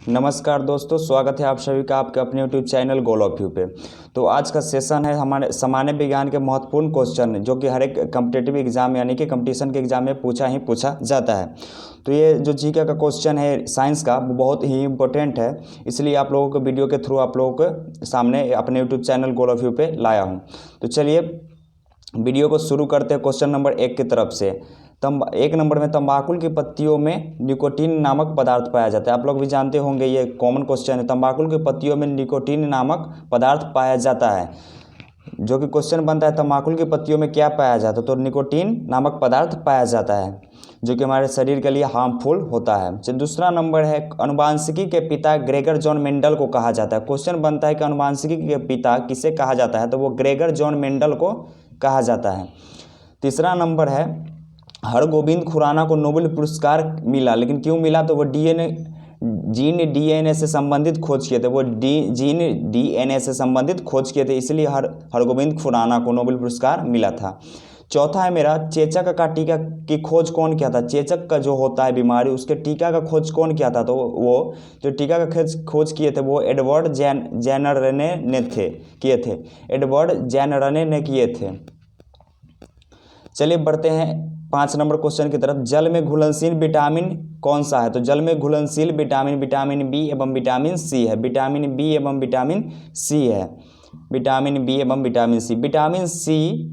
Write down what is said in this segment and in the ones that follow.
नमस्कार दोस्तों, स्वागत है आप सभी का आपके अपने YouTube channel goal of you पे। तो आज का सेशन है हमारे सामान्य विज्ञान के महत्वपूर्ण क्वेश्चन जो कि हर एक कम्पिटेटिव एग्जाम यानी कि कंपटीशन के एग्जाम में पूछा जाता है। तो ये जो जीके का क्वेश्चन है साइंस का वो बहुत ही इंपॉर्टेंट है, इसलिए आप लोगों को वीडियो के थ्रू आप लोगों के सामने अपने YouTube channel goal of you पे लाया हूँ। तो चलिए वीडियो को शुरू करते हैं क्वेश्चन नंबर 1 की तरफ से। 1 नंबर में तंबाकुल की पत्तियों में निकोटीन नामक पदार्थ पाया जाता है। आप लोग भी जानते होंगे, ये कॉमन क्वेश्चन है। तंबाकुल की पत्तियों में निकोटीन नामक पदार्थ पाया जाता है। जो कि क्वेश्चन बनता है तंबाकुल की पत्तियों में क्या पाया जाता है, तो निकोटीन नामक पदार्थ पाया जाता है जो कि हमारे शरीर के लिए हार्मफुल होता है। दूसरा नंबर है अनुवांशिकी के पिता ग्रेगर जॉन मेंडल को कहा जाता है। क्वेश्चन बनता है कि अनुवांशिकी के पिता किसे कहा जाता है, तो वो ग्रेगर जॉन मेंडल को कहा जाता है। तीसरा नंबर है हरगोविंद खुराना को नोबेल पुरस्कार मिला, लेकिन क्यों मिला, तो वो जीन डीएनए से संबंधित खोज किए थे। वो जीन डीएनए से संबंधित खोज किए थे, इसलिए हरगोविंद खुराना को नोबेल पुरस्कार मिला था। चौथा है मेरा चेचक का टीका की खोज कौन किया था। चेचक का जो होता है बीमारी, उसके टीका का खोज कौन किया था, तो वो जो टीका का खोज किए थे वो एडवर्ड जेनरने ने किए थे। एडवर्ड जेनरने ने किए थे। चलिए बढ़ते हैं 5 नंबर क्वेश्चन की तरफ। जल में घुलनशील विटामिन कौन सा है, तो जल में घुलनशील विटामिन बी एवं विटामिन सी है। विटामिन बी एवं विटामिन सी है। विटामिन बी एवं विटामिन सी। विटामिन सी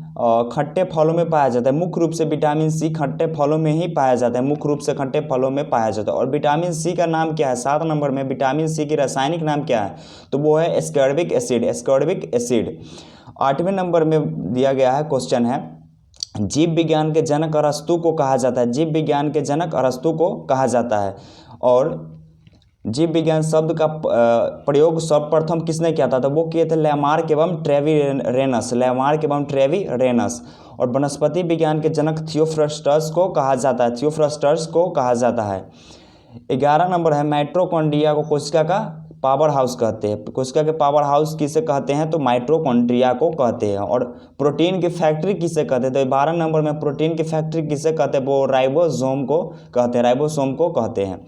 खट्टे फलों में पाया जाता है। मुख्य रूप से विटामिन सी खट्टे फलों में ही पाया जाता है। मुख्य रूप से खट्टे फलों में पाया जाता है। और विटामिन सी का नाम क्या है, 7 नंबर में विटामिन सी की रासायनिक नाम क्या है, तो वो है एस्कॉर्बिक एसिड। Ascorbic acid. 8वें नंबर में दिया गया है क्वेश्चन है जीव विज्ञान के जनक अरस्तु को कहा जाता है। जीव विज्ञान के जनक अरस्तु को कहा जाता है। और जीव विज्ञान शब्द का प्रयोग सर्वप्रथम किसने किया था, तो वो किए थे लैमार्क एवं ट्रेविरेनस। लैमार्क एवं ट्रेविरेनस। और वनस्पति विज्ञान के जनक थियोफ्रस्टस को कहा जाता है। थियोफ्रस्टस को कहा जाता है। 11 नंबर है माइटोकॉन्ड्रिया को कोशिका का पावर हाउस कहते हैं। कोशिका के पावर हाउस किसे कहते हैं, तो माइटोकॉन्ड्रिया को कहते हैं। और प्रोटीन की फैक्ट्री किसे कहते हैं, तो 12 नंबर में प्रोटीन की फैक्ट्री किसे कहते हैं, वो राइबोसोम को कहते हैं। राइबोसोम को कहते हैं।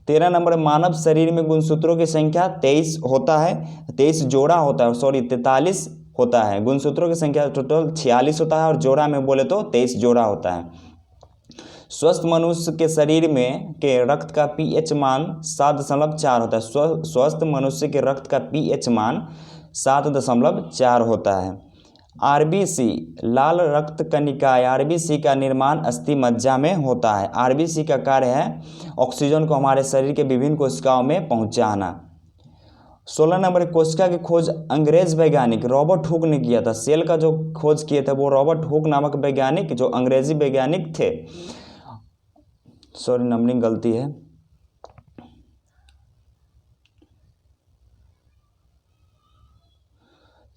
13 नंबर मानव शरीर में गुणसूत्रों की संख्या 23 होता है। 23 जोड़ा होता है, 43 होता है। गुणसूत्रों की संख्या टोटल 46 होता है और जोड़ा में बोले तो 23 जोड़ा होता है। स्वस्थ मनुष्य के शरीर में के रक्त का पीएच मान 7.4 होता है। स्वस्थ मनुष्य के रक्त का पीएच मान 7.4 होता है। आरबीसी लाल रक्त कणिकाएं। आरबीसी का निर्माण अस्थि मज्जा में होता है। आरबीसी का कार्य है ऑक्सीजन को हमारे शरीर के विभिन्न कोशिकाओं में पहुंचाना। 16 नंबर कोशिका की खोज अंग्रेज वैज्ञानिक रॉबर्ट हुक ने किया था। सेल का जो खोज किए थे वो रॉबर्ट हुक नामक वैज्ञानिक जो अंग्रेजी वैज्ञानिक थे। सॉरी, नंबरिंग गलती है।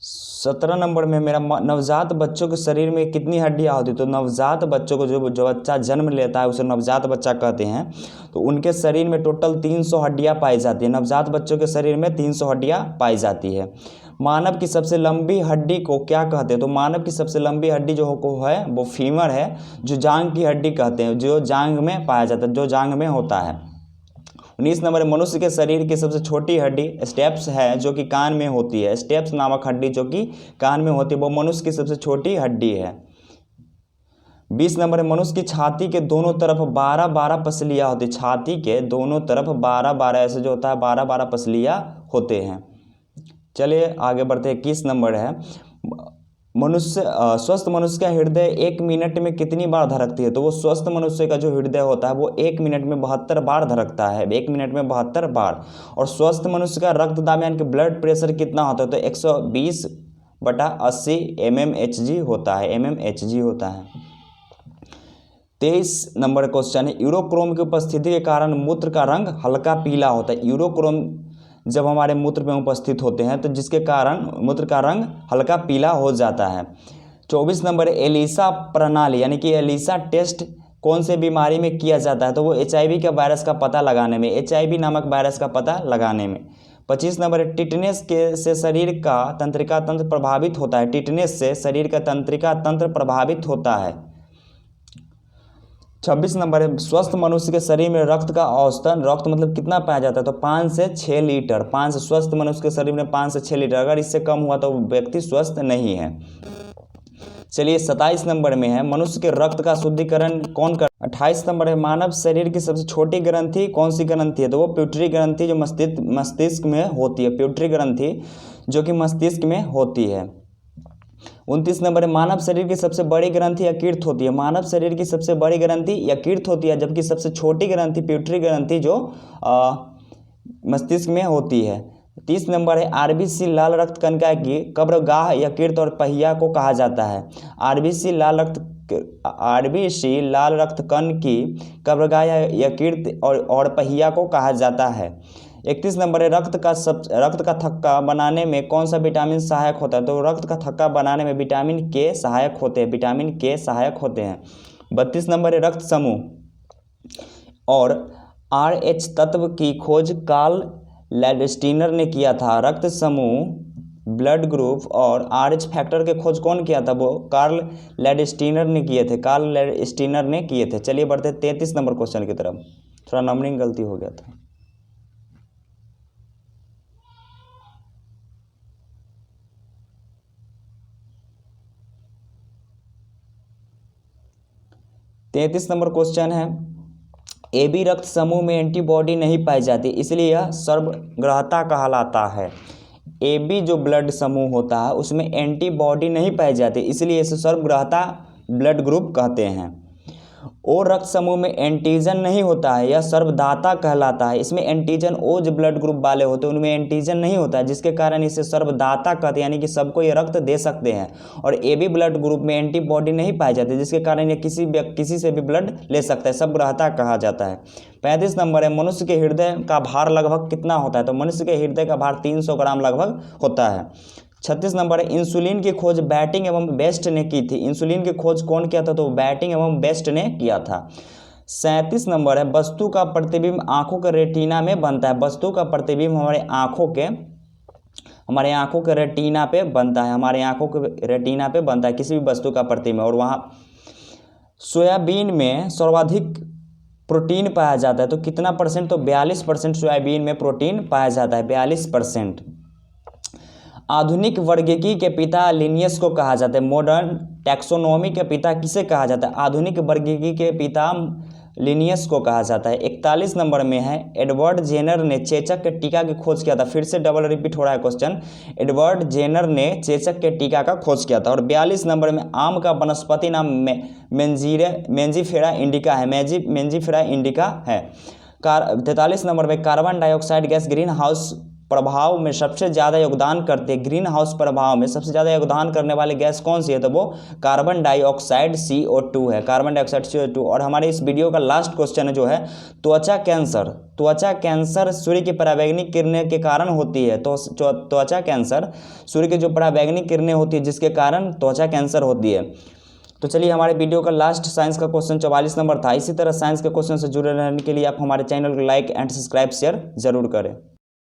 सत्रह नंबर में मेरा नवजात बच्चों के शरीर में कितनी हड्डियां होती, तो नवजात बच्चों को जो बच्चा जन्म लेता है उसे नवजात बच्चा कहते हैं। तो उनके शरीर में टोटल 300 हड्डियां पाई जाती है। नवजात बच्चों के शरीर में 300 हड्डियां पाई जाती है। मानव की सबसे लंबी हड्डी को क्या कहते हैं, तो मानव की सबसे लंबी हड्डी जो है वो फीमर है, जो जांग की हड्डी कहते हैं, जो जांग में पाया जाता है, जो जांग में होता है। 19 नंबर मनुष्य के शरीर की सबसे छोटी हड्डी स्टेप्स है, जो कि कान में होती है। स्टेप्स नामक हड्डी जो कि कान में होती है वो मनुष्य की सबसे छोटी हड्डी है। 20 नंबर मनुष्य की छाती के दोनों तरफ 12-12 पसलियाँ होती है। छाती के दोनों तरफ 12-12 ऐसे जो होता है 12-12 पसलियाँ होते हैं। चलिए आगे बढ़ते हैं। 21 नंबर है स्वस्थ मनुष्य का हृदय 1 मिनट में कितनी बार धड़कती है, तो वो स्वस्थ मनुष्य का जो हृदय होता है वो 1 मिनट में 72 बार धड़कता है। 1 मिनट में 72 बार। और स्वस्थ मनुष्य का रक्तदाब यानी कि ब्लड प्रेशर कितना होता है, तो 120/80 mmHg होता है। mmHg होता है। 23 नंबर क्वेश्चन है यूरोक्रोम की उपस्थिति के कारण मूत्र का रंग हल्का पीला होता है। यूरोक्रोम जब हमारे मूत्र में उपस्थित होते हैं तो जिसके कारण मूत्र का रंग हल्का पीला हो जाता है। 24 नंबर एलिसा प्रणाली यानी कि एलिसा टेस्ट कौन से बीमारी में किया जाता है, तो वो HIV के वायरस का पता लगाने में, HIV नामक वायरस का पता लगाने में। 25 नंबर टिटनेस से शरीर का तंत्रिका तंत्र प्रभावित होता है। टिटनेस से शरीर का तंत्रिका तंत्र प्रभावित होता है। 26 नंबर है, स्वस्थ मनुष्य के शरीर में रक्त का औसतन, रक्त मतलब कितना पाया जाता है, तो 5 से 6 लीटर। 5 से स्वस्थ मनुष्य के शरीर में 5 से 6 लीटर, अगर इससे कम हुआ तो व्यक्ति स्वस्थ नहीं है। चलिए 27 नंबर में है, मनुष्य के रक्त का शुद्धिकरण कौन कर। 28 नंबर है, मानव शरीर की सबसे छोटी ग्रंथि कौन सी ग्रंथि है, तो वो प्यूटरी ग्रंथि जो मस्तिष्क में होती है, प्यूटरी ग्रंथि जो कि मस्तिष्क में होती है। 29 नंबर है, मानव शरीर की सबसे बड़ी ग्रंथि यकृत होती है। मानव शरीर की सबसे बड़ी ग्रंथि यकृत होती है, जबकि सबसे छोटी ग्रंथि प्यूटरी ग्रंथि जो मस्तिष्क में होती है। 30 नंबर है, आरबीसी लाल रक्त कणिका की कब्रगाह यकृत और पहिया को कहा जाता है। आरबीसी लाल रक्त कण की कब्रगाह यकृत और पहिया को कहा जाता है। 31 नंबर है, रक्त का थक्का बनाने में कौन सा विटामिन सहायक होता है, तो रक्त का थक्का बनाने में विटामिन के सहायक होते हैं, विटामिन के सहायक होते हैं। 32 नंबर है, रक्त समूह और RH तत्व की खोज कार्ल लैंडस्टीनर ने किया था। रक्त समूह, ब्लड ग्रुप और RH फैक्टर के खोज कौन किया था, वो कार्ल लैंडस्टीनर ने किए थे, कार्ल लैंडस्टीनर ने किए थे। चलिए बढ़ते 33 नंबर क्वेश्चन की तरफ, थोड़ा नंबरिंग गलती हो गया था। तैंतीस नंबर क्वेश्चन है, AB रक्त समूह में एंटीबॉडी नहीं पाई जाती, इसलिए यह सर्वग्राहता कहलाता है। AB जो ब्लड समूह होता है उसमें एंटीबॉडी नहीं पाई जाती, इसलिए इसे सर्वग्राहता ब्लड ग्रुप कहते हैं। ओ रक्त समूह में एंटीजन नहीं होता है, यह सर्वदाता कहलाता है। इसमें एंटीजन, ओ जो ब्लड ग्रुप वाले होते हैं उनमें एंटीजन नहीं होता है, जिसके कारण इसे सर्वदाता कहते हैं, यानी कि सबको ये रक्त दे सकते हैं। और AB ब्लड ग्रुप में एंटीबॉडी नहीं पाई जाती, जिसके कारण ये किसी से भी ब्लड ले सकता है, सर्वग्राहता कहा जाता है। 35 नंबर है, मनुष्य के हृदय का भार लगभग कितना होता है, तो मनुष्य के हृदय का भार 300 ग्राम लगभग होता है। 36 नंबर है, इंसुलिन की खोज बैटिंग एवं बेस्ट ने की थी। इंसुलिन की खोज कौन किया था, तो बैटिंग एवं बेस्ट ने किया था। 37 नंबर है, वस्तु का प्रतिबिंब आंखों के रेटिना में बनता है। वस्तु का प्रतिबिंब हमारे आंखों के रेटिना पे बनता है, हमारे आंखों के रेटिना पे बनता है किसी भी वस्तु का प्रतिबिंब। और वहाँ सोयाबीन में सर्वाधिक प्रोटीन पाया जाता है, तो कितना परसेंट, तो 42% सोयाबीन में प्रोटीन पाया जाता है, 42%। आधुनिक वर्गीकी के पिता लिनियस को कहा जाता है। मॉडर्न टैक्सोनॉमी के पिता किसे कहा जाता है, आधुनिक वर्गीकी के पिता लिनियस को कहा जाता है। 41 नंबर में है, एडवर्ड जेनर ने चेचक के टीका की खोज किया था। फिर से डबल रिपीट हो रहा है क्वेश्चन, एडवर्ड जेनर ने चेचक के टीका का खोज किया था। और 42 नंबर में, आम का वनस्पति नाम मेंजीफेरा इंडिका है, मेंजीफेरा इंडिका है। 43 नंबर में, carbon dioxide gas green house प्रभाव में सबसे ज़्यादा योगदान करते हैं। ग्रीन हाउस प्रभाव में सबसे ज़्यादा योगदान करने वाली गैस कौन सी है, तो वो कार्बन डाइऑक्साइड CO2 है, कार्बन डाइऑक्साइड CO2। और हमारे इस वीडियो का लास्ट क्वेश्चन जो है, त्वचा कैंसर सूर्य की पराबैंगनी किरणें के कारण होती है। तो त्वचा कैंसर सूर्य की जो पराबैंगनी किरणें होती है जिसके कारण त्वचा कैंसर होती है। तो चलिए हमारे वीडियो का लास्ट साइंस का क्वेश्चन 44 नंबर था। इसी तरह साइंस के क्वेश्चन से जुड़े रहने के लिए आप हमारे चैनल को लाइक एंड सब्सक्राइब शेयर जरूर करें।